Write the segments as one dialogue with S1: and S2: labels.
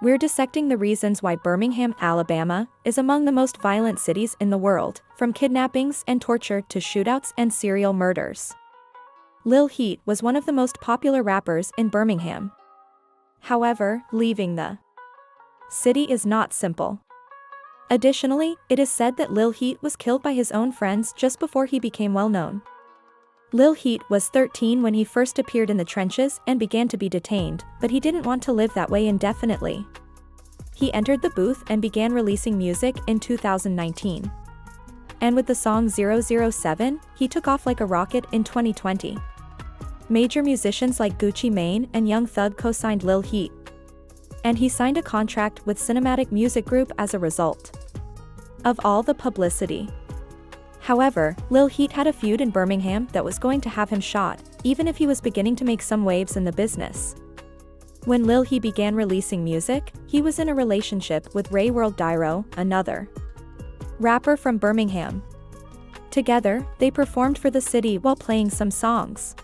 S1: We're dissecting the reasons why Birmingham, Alabama, is among the most violent cities in the world, from kidnappings and torture to shootouts and serial murders. Lil Heat was one of the most popular rappers in Birmingham. However, leaving the city is not simple. Additionally, it is said that Lil Heat was killed by his own friends just before he became well known. Lil Heat was 13 when he first appeared in the trenches and began to be detained, but he didn't want to live that way indefinitely. He entered the booth and began releasing music in 2019. And with the song 007, he took off like a rocket in 2020. Major musicians like Gucci Mane and Young Thug co-signed Lil Heat. And he signed a contract with Cinematic Music Group as a result of all the publicity. However, Lil Heat had a feud in Birmingham that was going to have him shot, even if he was beginning to make some waves in the business. When Lil Heat began releasing music, he was in a relationship with Ray World Dyro, another rapper from Birmingham. Together, they performed for the city while playing some songs.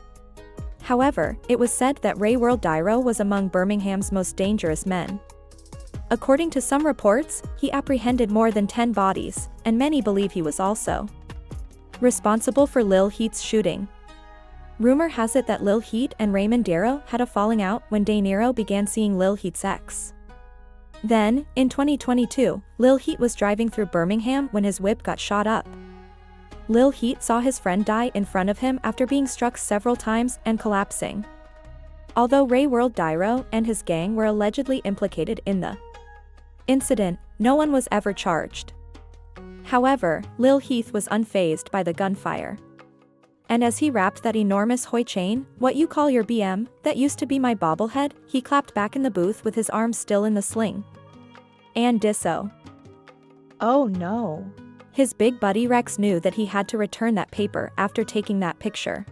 S1: However, it was said that Ray World Dyro was among Birmingham's most dangerous men. According to some reports, he apprehended more than 10 bodies, and many believe he was also responsible for Lil Heat's shooting. Rumor has it that Lil Heat and Raymond Darrow had a falling out when De Niro began seeing Lil Heat's ex. Then, in 2022, Lil Heat was driving through Birmingham when his whip got shot up. Lil Heat saw his friend die in front of him after being struck several times and collapsing. Although Ray World Dyro and his gang were allegedly implicated in the incident, no one was ever charged. However, Lil Heat was unfazed by the gunfire. And as he rapped that enormous "Hoy chain, what you call your BM, that used to be my bobblehead," he clapped back in the booth with his arms still in the sling. And disso. Oh no. His big buddy Rex knew that he had to return that paper after taking that picture.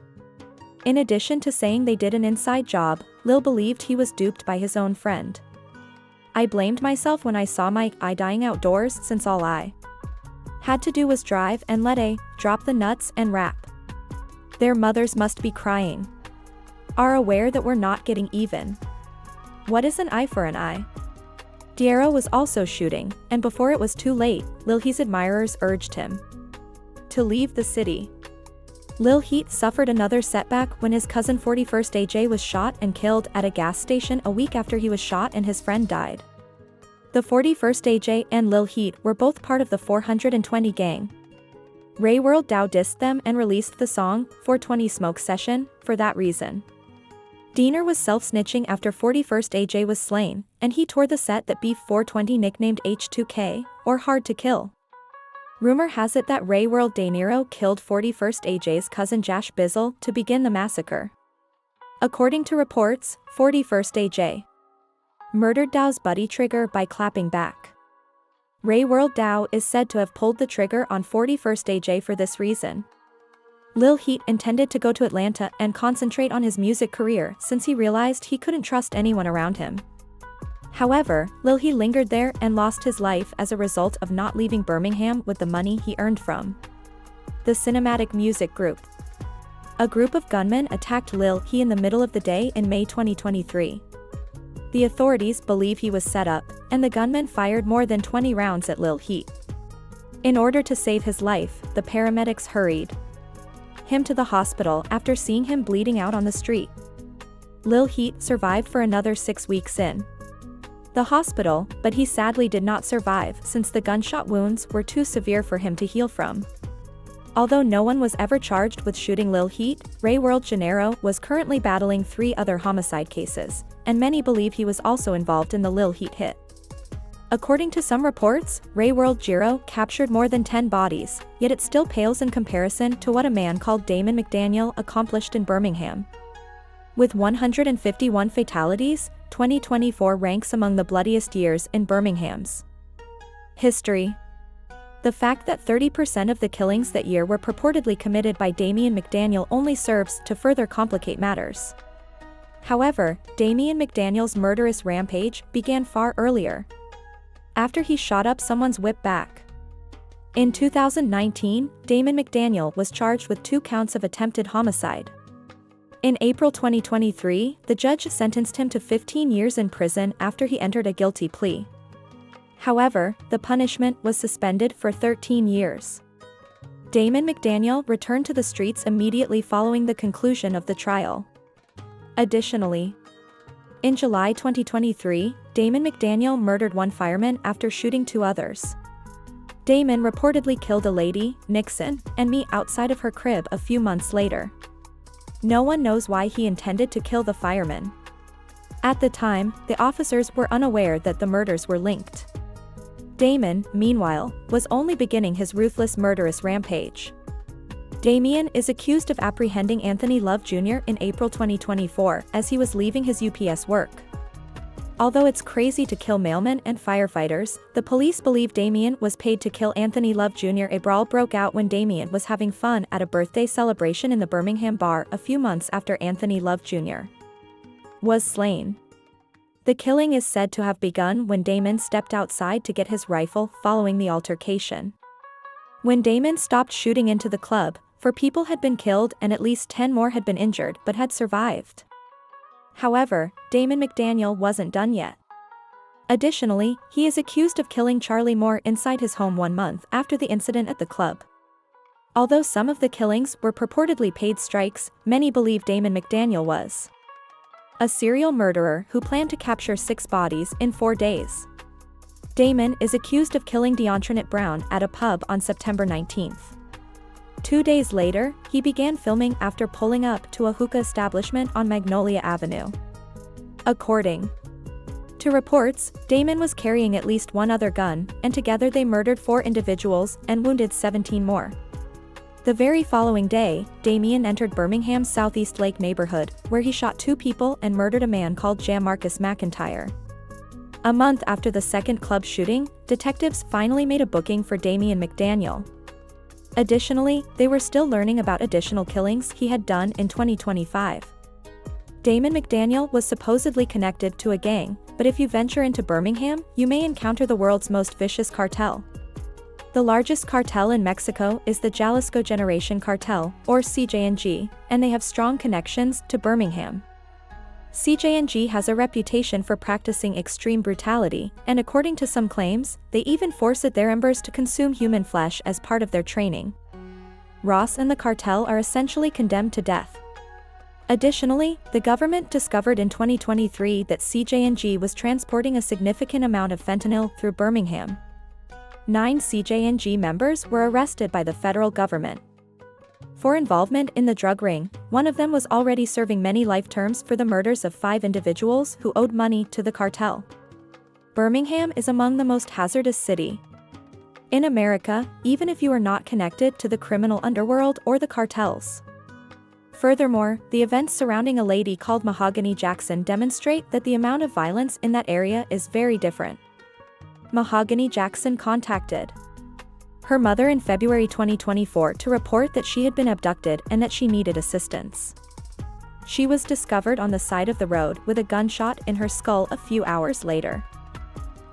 S1: In addition to saying they did an inside job, Lil believed he was duped by his own friend. "I blamed myself when I saw my eye dying outdoors since all I had to do was drive and let a drop the nuts and rap. Their mothers must be crying. Are aware that we're not getting even. What is an eye for an eye?" Darrow was also shooting, and before it was too late, Lil Heat's admirers urged him to leave the city. Lil Heat suffered another setback when his cousin 41st AJ was shot and killed at a gas station a week after he was shot and his friend died. The 41st AJ and Lil Heat were both part of the 420 gang. Ray World Dow dissed them and released the song 420 Smoke Session for that reason. Diener was self-snitching after 41st AJ was slain, and he tore the set that Beef 420 nicknamed H2K, or Hard to Kill. Rumor has it that Ray World De Niro killed 41st AJ's cousin Jash Bizzle to begin the massacre. According to reports, 41st AJ murdered Dow's buddy Trigger by clapping back. Ray World Dow is said to have pulled the trigger on 41st AJ for this reason. Lil Heat intended to go to Atlanta and concentrate on his music career since he realized he couldn't trust anyone around him. However, Lil Heat lingered there and lost his life as a result of not leaving Birmingham with the money he earned from the Cinematic Music Group. A group of gunmen attacked Lil Heat in the middle of the day in May 2023. The authorities believe he was set up, and the gunmen fired more than 20 rounds at Lil Heat. In order to save his life, the paramedics hurried him to the hospital after seeing him bleeding out on the street. Lil Heat survived for another 6 weeks in the hospital, but he sadly did not survive since the gunshot wounds were too severe for him to heal from. Although no one was ever charged with shooting Lil Heat, Ray World Gennaro was currently battling 3 other homicide cases, and many believe he was also involved in the Lil Heat hit. According to some reports, Ray World Giro captured more than 10 bodies, yet it still pales in comparison to what a man called Damon McDaniel accomplished in Birmingham. With 151 fatalities, 2024 ranks among the bloodiest years in Birmingham's history. The fact that 30% of the killings that year were purportedly committed by Damian McDaniel only serves to further complicate matters. However, Damian McDaniel's murderous rampage began far earlier, after he shot up someone's whip back. In 2019, Damon McDaniel was charged with 2 counts of attempted homicide. In April 2023, the judge sentenced him to 15 years in prison after he entered a guilty plea. However, the punishment was suspended for 13 years. Damon McDaniel returned to the streets immediately following the conclusion of the trial. Additionally, in July 2023, Damon McDaniel murdered one fireman after shooting two others. Damon reportedly killed a lady, Nixon, and me outside of her crib a few months later. No one knows why he intended to kill the fireman. At the time, the officers were unaware that the murders were linked. Damon, meanwhile, was only beginning his ruthless murderous rampage. Damien is accused of apprehending Anthony Love Jr. in April 2024 as he was leaving his UPS work. Although it's crazy to kill mailmen and firefighters, the police believe Damien was paid to kill Anthony Love Jr. A brawl broke out when Damien was having fun at a birthday celebration in the Birmingham bar a few months after Anthony Love Jr. was slain. The killing is said to have begun when Damon stepped outside to get his rifle following the altercation. When Damon stopped shooting into the club, 4 people had been killed and at least 10 more had been injured but had survived. However, Damon McDaniel wasn't done yet. Additionally, he is accused of killing Charlie Moore inside his home 1 month after the incident at the club. Although some of the killings were purportedly paid strikes, many believe Damon McDaniel was a serial murderer who planned to capture 6 bodies in 4 days. Damon is accused of killing DeAntrinette Brown at a pub on September 19th. 2 days later, he began filming after pulling up to a hookah establishment on Magnolia Avenue. According to reports, Damon was carrying at least 1 other gun, and together they murdered 4 individuals and wounded 17 more. The very following day, Damien entered Birmingham's Southeast Lake neighborhood, where he shot 2 people and murdered a man called Jamarcus McIntyre. A month after the second club shooting, detectives finally made a booking for Damien McDaniel. Additionally, they were still learning about additional killings he had done in 2025. Damon McDaniel was supposedly connected to a gang, but if you venture into Birmingham, you may encounter the world's most vicious cartel. The largest cartel in Mexico is the Jalisco Generation Cartel, or CJNG, and they have strong connections to Birmingham. CJNG has a reputation for practicing extreme brutality, and according to some claims, they even forced their members to consume human flesh as part of their training. Ross and the cartel are essentially condemned to death. Additionally, the government discovered in 2023 that CJNG was transporting a significant amount of fentanyl through Birmingham. 9 CJNG members were arrested by the federal government for involvement in the drug ring. One of them was already serving many life terms for the murders of 5 individuals who owed money to the cartel. Birmingham is among the most hazardous cities in America, even if you are not connected to the criminal underworld or the cartels. Furthermore, the events surrounding a lady called Mahogany Jackson demonstrate that the amount of violence in that area is very different. Mahogany Jackson contacted her mother in February 2024 to report that she had been abducted and that she needed assistance. She was discovered on the side of the road with a gunshot in her skull a few hours later.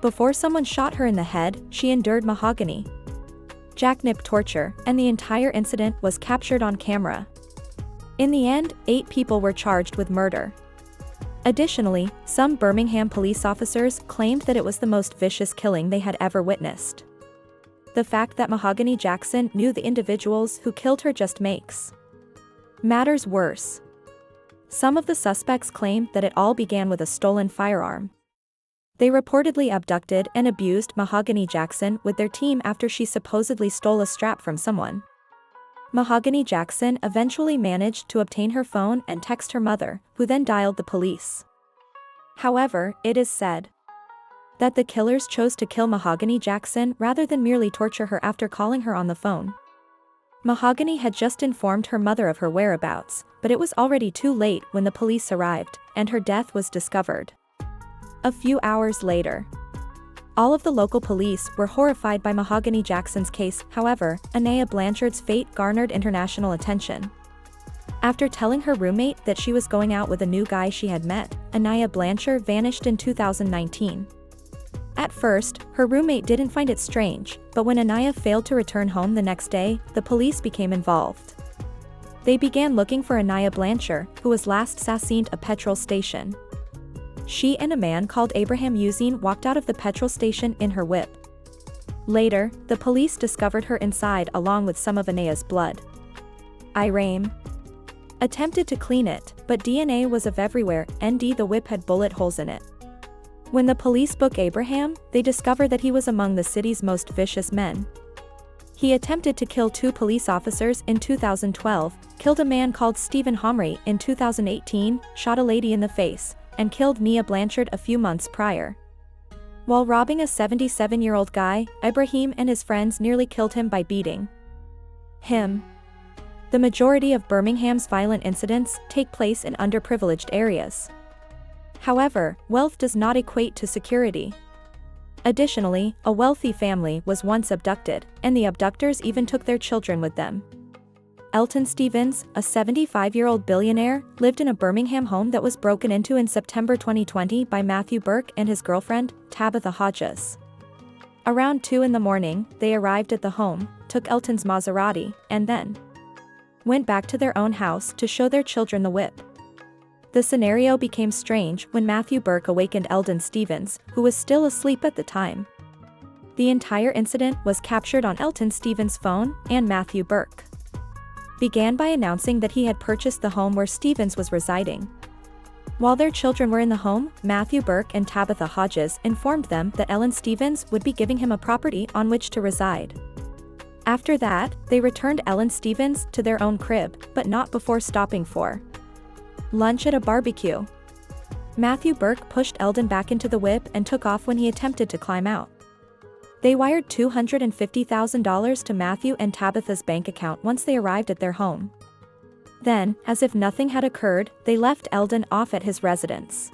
S1: Before someone shot her in the head, she endured mahogany jackknip torture, and the entire incident was captured on camera. In the end, 8 people were charged with murder. Additionally, some Birmingham police officers claimed that it was the most vicious killing they had ever witnessed. The fact that Mahogany Jackson knew the individuals who killed her just makes matters worse. Some of the suspects claim that it all began with a stolen firearm. They reportedly abducted and abused Mahogany Jackson with their team after she supposedly stole a strap from someone. Mahogany Jackson eventually managed to obtain her phone and text her mother, who then dialed the police. However, it is said that the killers chose to kill Mahogany Jackson rather than merely torture her after calling her on the phone. Mahogany had just informed her mother of her whereabouts, but it was already too late when the police arrived, and her death was discovered a few hours later. All of the local police were horrified by Mahogany Jackson's case. However, Anaya Blanchard's fate garnered international attention. After telling her roommate that she was going out with a new guy she had met, Anaya Blanchard vanished in 2019. At first, her roommate didn't find it strange, but when Anaya failed to return home the next day, the police became involved. They began looking for Anaya Blanchard, who was last seen at a petrol station. She and a man called Abraham Eugene walked out of the petrol station in her whip. Later, the police discovered her inside along with some of Anaya's blood. Abraham attempted to clean it, but DNA was everywhere, and the whip had bullet holes in it. When the police booked Abraham, they discovered that he was among the city's most vicious men. He attempted to kill 2 police officers in 2012, killed a man called Stephen Homry in 2018, shot a lady in the face, and killed Nia Blanchard a few months prior. While robbing a 77-year-old guy, Ibrahim and his friends nearly killed him by beating him. The majority of Birmingham's violent incidents take place in underprivileged areas. However, wealth does not equate to security. Additionally, a wealthy family was once abducted, and the abductors even took their children with them. Elton Stevens, a 75-year-old billionaire, lived in a Birmingham home that was broken into in September 2020 by Matthew Burke and his girlfriend, Tabitha Hodges. Around 2 in the morning, they arrived at the home, took Elton's Maserati, and then went back to their own house to show their children the whip. The scenario became strange when Matthew Burke awakened Eldon Stevens, who was still asleep at the time. The entire incident was captured on Elton Stevens' phone, and Matthew Burke began by announcing that he had purchased the home where Stevens was residing. While their children were in the home, Matthew Burke and Tabitha Hodges informed them that Ellen Stevens would be giving him a property on which to reside. After that, they returned Ellen Stevens to their own crib, but not before stopping for lunch at a barbecue. Matthew Burke pushed Eldon back into the whip and took off when he attempted to climb out. They wired $250,000 to Matthew and Tabitha's bank account once they arrived at their home. Then, as if nothing had occurred, they left Eldon off at his residence.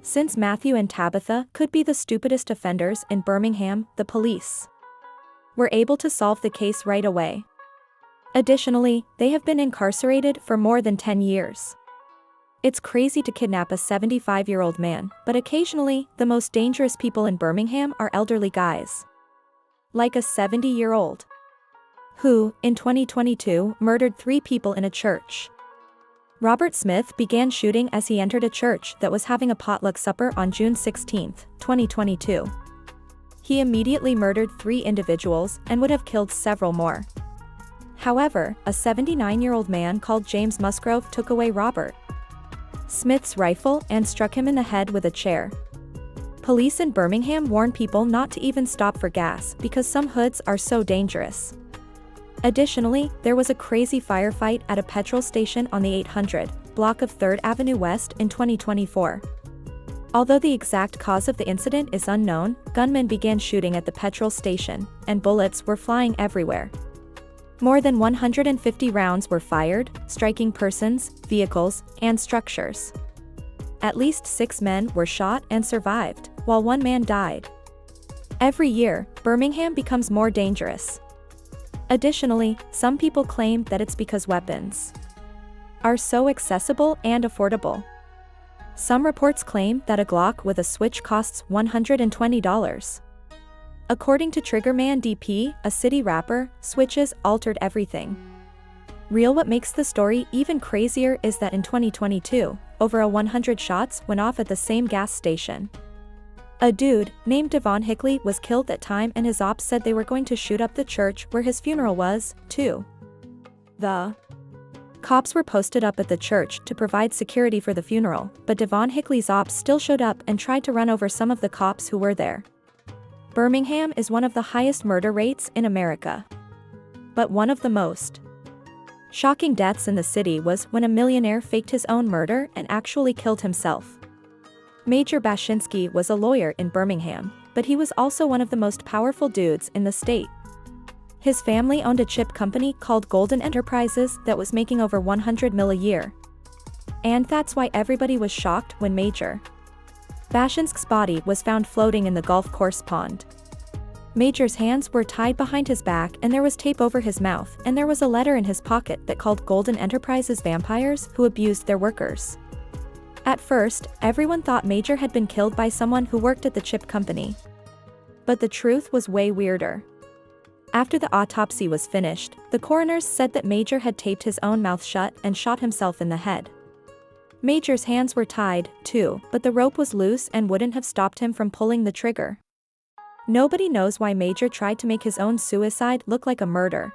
S1: Since Matthew and Tabitha could be the stupidest offenders in Birmingham, the police were able to solve the case right away. Additionally, they have been incarcerated for more than 10 years. It's crazy to kidnap a 75-year-old man, but occasionally, the most dangerous people in Birmingham are elderly guys. Like a 70-year-old who, in 2022, murdered 3 people in a church. Robert Smith began shooting as he entered a church that was having a potluck supper on June 16, 2022. He immediately murdered 3 individuals and would have killed several more. However, a 79-year-old man called James Musgrove took away Robert Smith's rifle and struck him in the head with a chair. Police in Birmingham warn people not to even stop for gas because some hoods are so dangerous. Additionally, there was a crazy firefight at a petrol station on the 800 block of 3rd Avenue West in 2024. Although the exact cause of the incident is unknown, gunmen began shooting at the petrol station, and bullets were flying everywhere. More than 150 rounds were fired, striking persons, vehicles, and structures. At least 6 men were shot and survived, while 1 man died. Every year, Birmingham becomes more dangerous. Additionally, some people claim that it's because weapons are so accessible and affordable. Some reports claim that a Glock with a switch costs $120. According to Triggerman DP, a city rapper, switches altered everything. What makes the story even crazier is that in 2022, over 100 shots went off at the same gas station. A dude, named Devon Hickley, was killed that time, and his ops said they were going to shoot up the church where his funeral was, too. The cops were posted up at the church to provide security for the funeral, but Devon Hickley's ops still showed up and tried to run over some of the cops who were there. Birmingham is one of the highest murder rates in America. But one of the most shocking deaths in the city was when a millionaire faked his own murder and actually killed himself. Major Bashinsky was a lawyer in Birmingham, but he was also one of the most powerful dudes in the state. His family owned a chip company called Golden Enterprises that was making over $100 million a year. And that's why everybody was shocked when Major Bashinsky's body was found floating in the golf course pond. Major's hands were tied behind his back and there was tape over his mouth, and there was a letter in his pocket that called Golden Enterprises vampires who abused their workers. At first, everyone thought Major had been killed by someone who worked at the chip company. But the truth was way weirder. After the autopsy was finished, the coroners said that Major had taped his own mouth shut and shot himself in the head. Major's hands were tied, too, but the rope was loose and wouldn't have stopped him from pulling the trigger. Nobody knows why Major tried to make his own suicide look like a murder.